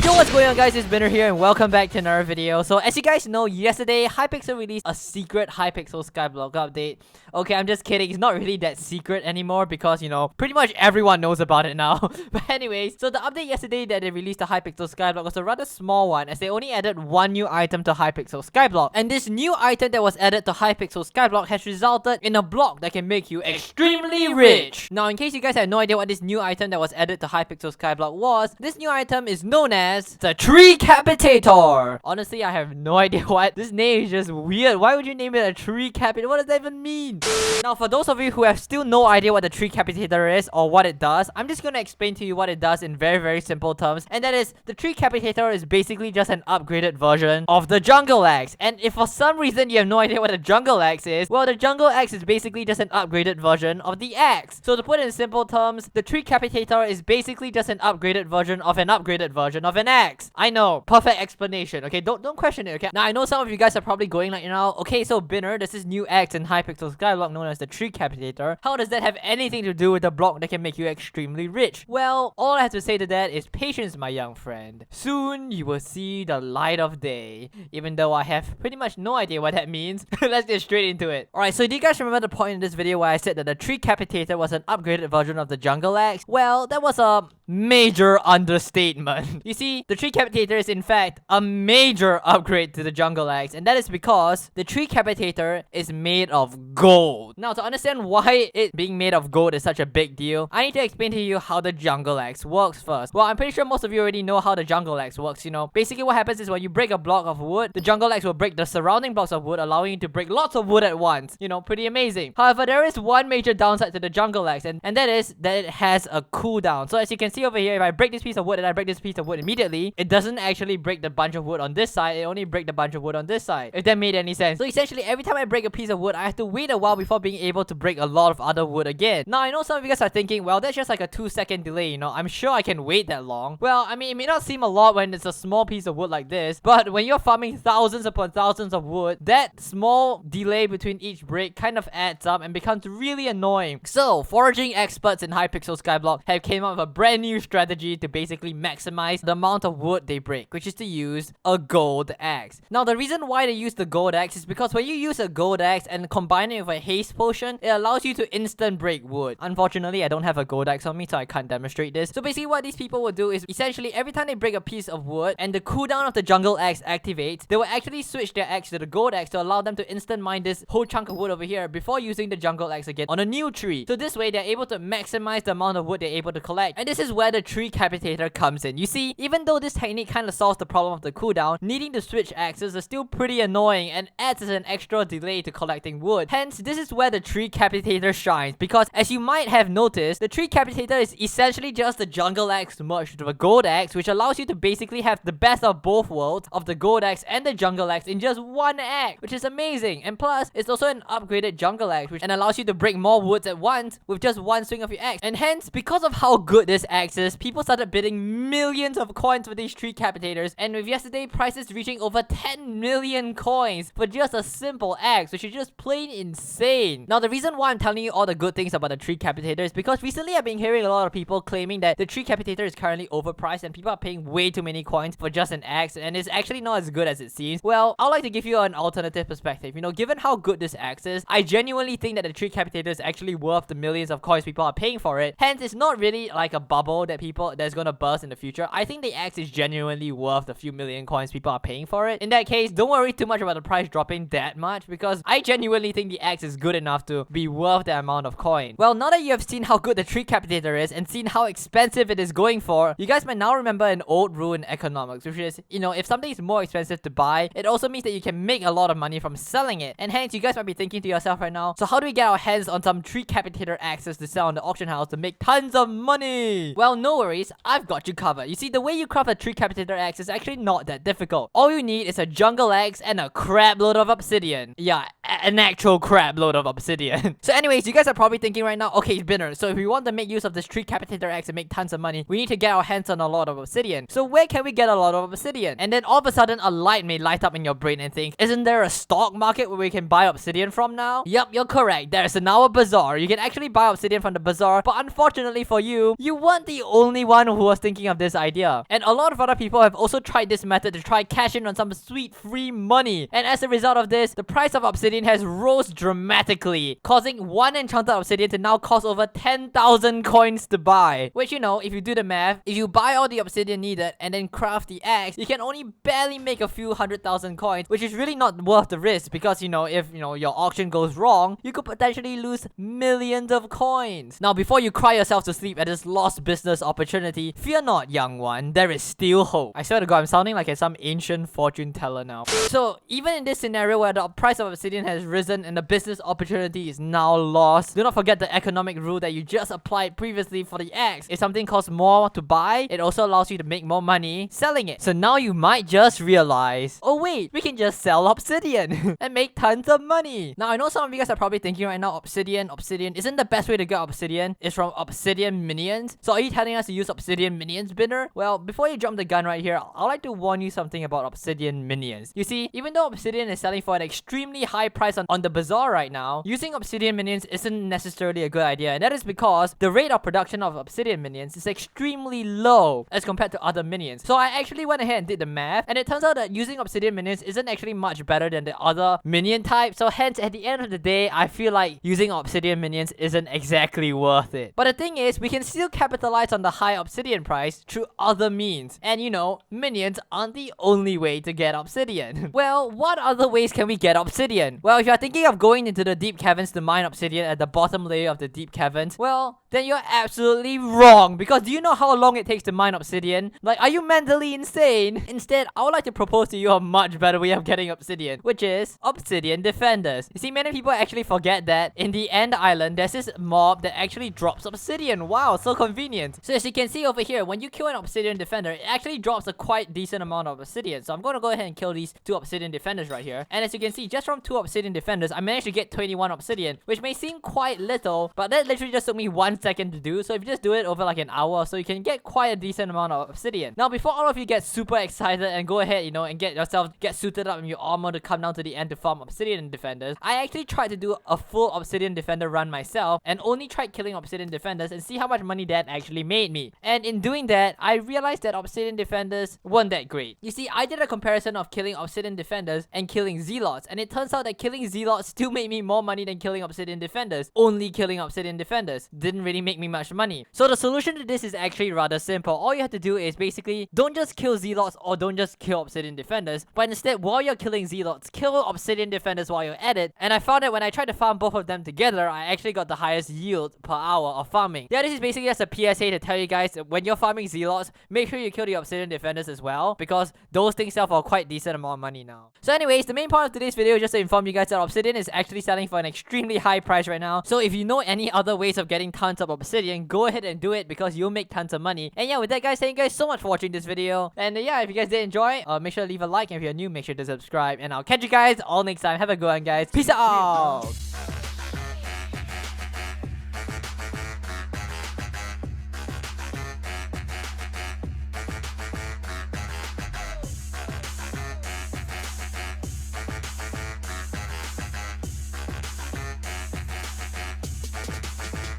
Yo, what's going on guys, it's Binner here and welcome back to another video. So as you guys know, yesterday Hypixel released a secret Hypixel Skyblock update. Okay, I'm just kidding, it's not really that secret anymore because, you know, pretty much everyone knows about it now. But anyways, so the update yesterday that they released the Hypixel Skyblock was a rather small one, as they only added one new item to Hypixel Skyblock. And this new item that was added to Hypixel Skyblock has resulted in a block that can make you extremely rich. Now, in case you guys have no idea what this new item that was added to Hypixel Skyblock was, this new item is known as the Tree Capitator. Honestly, I have no idea what. This name is just weird. Why would you name it a Tree Capitator? What does that even mean? Now, for those of you who have still no idea what the Tree Capitator is or what it does, I'm just gonna explain to you what it does in very simple terms. And that is, the Tree Capitator is basically just an upgraded version of the Jungle Axe. And if for some reason you have no idea what the Jungle Axe is, well, the Jungle Axe is basically just an upgraded version of the axe. So to put it in simple terms, the Tree Capitator is basically just an upgraded version of an upgraded version of an axe. I know, perfect explanation, okay? Don't question it, okay? Now, I know some of you guys are probably going like, you know, okay, so Binner, there's this new axe in Hypixel Skyblock known as the Tree Capitator. How does that have anything to do with the block that can make you extremely rich? Well, all I have to say to that is patience, my young friend. Soon, you will see the light of day. Even though I have pretty much no idea what that means. Let's get straight into it. Alright, so do you guys remember the point in this video where I said that the Tree Capitator was an upgraded version of the Jungle Axe? Well, that was a major understatement. You see, the Tree Capitator is in fact a major upgrade to the Jungle Axe, and that is because the Tree Capitator is made of gold. Now, to understand why it being made of gold is such a big deal, I need to explain to you how the Jungle Axe works first. Well, I'm pretty sure most of you already know how the Jungle Axe works, you know. Basically, what happens is when you break a block of wood, the Jungle Axe will break the surrounding blocks of wood, allowing you to break lots of wood at once. You know, pretty amazing. However, there is one major downside to the Jungle Axe, and that is that it has a cooldown. So as you can see over here, if I break this piece of wood and I break this piece of wood immediately, it doesn't actually break the bunch of wood on this side, it only breaks the bunch of wood on this side, if that made any sense. So essentially, every time I break a piece of wood, I have to wait a while before being able to break a lot of other wood again. Now, I know some of you guys are thinking, well, that's just like a 2-second delay, you know, I'm sure I can wait that long. Well, I mean, it may not seem a lot when it's a small piece of wood like this, but when you're farming thousands upon thousands of wood, that small delay between each break kind of adds up and becomes really annoying. So, foraging experts in Hypixel Skyblock have came up with a brand new strategy to basically maximize the amount of wood they break, which is to use a gold axe. Now, the reason why they use the gold axe is because when you use a gold axe and combine it with a haste potion, it allows you to instant break wood. Unfortunately, I don't have a gold axe on me, so I can't demonstrate this. So basically what these people will do is essentially every time they break a piece of wood and the cooldown of the Jungle Axe activates, they will actually switch their axe to the gold axe to allow them to instant mine this whole chunk of wood over here before using the Jungle Axe again on a new tree. So this way, they're able to maximize the amount of wood they're able to collect. And this is where the Tree Capitator comes in. You see, even though this technique kind of solves the problem of the cooldown, needing to switch axes is still pretty annoying and adds as an extra delay to collecting wood. Hence, this is where the Tree Capitator shines, because as you might have noticed, the Tree Capitator is essentially just the Jungle Axe merged with a gold axe, which allows you to basically have the best of both worlds of the gold axe and the Jungle Axe in just one axe, which is amazing. And plus, it's also an upgraded Jungle Axe, which allows you to break more woods at once with just one swing of your axe. And hence, because of how good this axe is, people started bidding millions of coins for these Tree Capitators, and with yesterday prices reaching over 10 million coins for just a simple axe, which is just plain insane. Now, the reason why I'm telling you all the good things about the Tree Capitator is because recently I've been hearing a lot of people claiming that the Tree Capitator is currently overpriced and people are paying way too many coins for just an axe, and it's actually not as good as it seems. Well, I'd like to give you an alternative perspective. You know, given how good this axe is, I genuinely think that the Tree Capitator is actually worth the millions of coins people are paying for it. Hence, it's not really like a bubble that's gonna burst in the future. I think the axe is genuinely worth the few million coins people are paying for it. In that case, don't worry too much about the price dropping that much, because I genuinely think the axe is good enough to be worth the amount of coin. Well, now that you have seen how good the Tree Capitator is and seen how expensive it is going for, you guys might now remember an old rule in economics, which is, you know, if something is more expensive to buy, it also means that you can make a lot of money from selling it. And hence, you guys might be thinking to yourself right now, so how do we get our hands on some Tree Capitator axes to sell on the auction house to make tons of money? Well, no worries, I've got you covered. You see, the way you craft a Tree Capitator axe is actually not that difficult. All you need is a Jungle Axe and a crap load of obsidian. Yeah, an actual crap load of obsidian. So anyways, you guys are probably thinking right now, okay, Binner, so if we want to make use of this Tree Capitator axe and make tons of money, we need to get our hands on a lot of obsidian. So where can we get a lot of obsidian? And then all of a sudden, a light may light up in your brain and think, isn't there a stock market where we can buy obsidian from now? Yup, you're correct. There's now a bazaar. You can actually buy obsidian from the bazaar, but unfortunately for you, you weren't the only one who was thinking of this idea. And a lot of other people have also tried this method to try cash in on some sweet free money. And as a result of this, the price of obsidian has rose dramatically, causing one enchanted obsidian to now cost over 10,000 coins to buy. Which, you know, if you do the math, if you buy all the obsidian needed and then craft the axe, you can only barely make a few 100,000 coins, which is really not worth the risk because, you know, if, you know, your auction goes wrong, you could potentially lose millions of coins. Now, before you cry yourself to sleep at this lost business opportunity, fear not, young one, there is still hope. I swear to God, I'm sounding like some ancient fortune teller now. So, even in this scenario where the price of obsidian has risen and the business opportunity is now lost, do not forget the economic rule that you just applied previously for the axe. If something costs more to buy, it also allows you to make more money selling it. So now you might just realize, oh wait, we can just sell obsidian and make tons of money. Now, I know some of you guys are probably thinking right now, obsidian, isn't the best way to get obsidian is from Obsidian Minions. So are you telling us to use Obsidian Minions binner? Well, before you jump the gun right here, I'd like to warn you something about Obsidian Minions. You see, even though obsidian is selling for an extremely high price on the bazaar right now, using Obsidian Minions isn't necessarily a good idea, and that is because the rate of production of Obsidian Minions is extremely low as compared to other minions. So I actually went ahead and did the math, and it turns out that using Obsidian Minions isn't actually much better than the other minion type. So hence, at the end of the day, I feel like using Obsidian Minions isn't exactly worth it. But the thing is, we can still capitalize on the high obsidian price through other means. And you know, minions aren't the only way to get obsidian. Well, what other ways can we get obsidian? Well, if you're thinking of going into the deep caverns to mine obsidian at the bottom layer of the deep caverns, well, then you're absolutely wrong. Because do you know how long it takes to mine obsidian? Like, are you mentally insane? Instead, I would like to propose to you a much better way of getting obsidian, which is Obsidian Defenders. You see, many people actually forget that in the end island, there's this mob that actually drops obsidian. Wow, so convenient. So as you can see over here, when you kill an Obsidian Defender, it actually drops a quite decent amount of obsidian. So I'm going to go ahead and kill these 2 Obsidian Defenders right here. And as you can see, just from 2 Obsidian Defenders, I managed to get 21 obsidian, which may seem quite little, but that literally just took me 1 second to do. So if you just do it over like an hour or so, you can get quite a decent amount of obsidian. Now, before all of you get super excited and go ahead, you know, and get suited up in your armor to come down to the end to farm Obsidian Defenders, I actually tried to do a full Obsidian Defender run myself and only tried killing Obsidian Defenders and see how much money that actually made me. And in doing that, I realized that Obsidian Defenders weren't that great. You see, I did a comparison of killing Obsidian Defenders and killing Zealots, and it turns out that killing Zealots still made me more money than killing Obsidian Defenders. Only killing Obsidian Defenders didn't really make me much money. So the solution to this is actually rather simple. All you have to do is basically don't just kill Zealots or don't just kill Obsidian Defenders, but instead, while you're killing Zealots, kill Obsidian Defenders while you're at it. And I found that when I tried to farm both of them together, I actually got the highest yield per hour of farming. Yeah, this is basically just a PSA to tell you guys that when you're farming Zealots, make sure you kill the Obsidian Defenders as well, because those things sell for quite decent amount of money now. So anyways, the main part of today's video is just to inform you guys that Obsidian is actually selling for an extremely high price right now. So if you know any other ways of getting tons of Obsidian, go ahead and do it because you'll make tons of money. And yeah, with that guys, thank you guys so much for watching this video. And yeah, if you guys did enjoy, make sure to leave a like, and if you're new, make sure to subscribe. And I'll catch you guys all next time. Have a good one, guys. Peace out!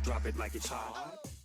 Drop it like it's hot.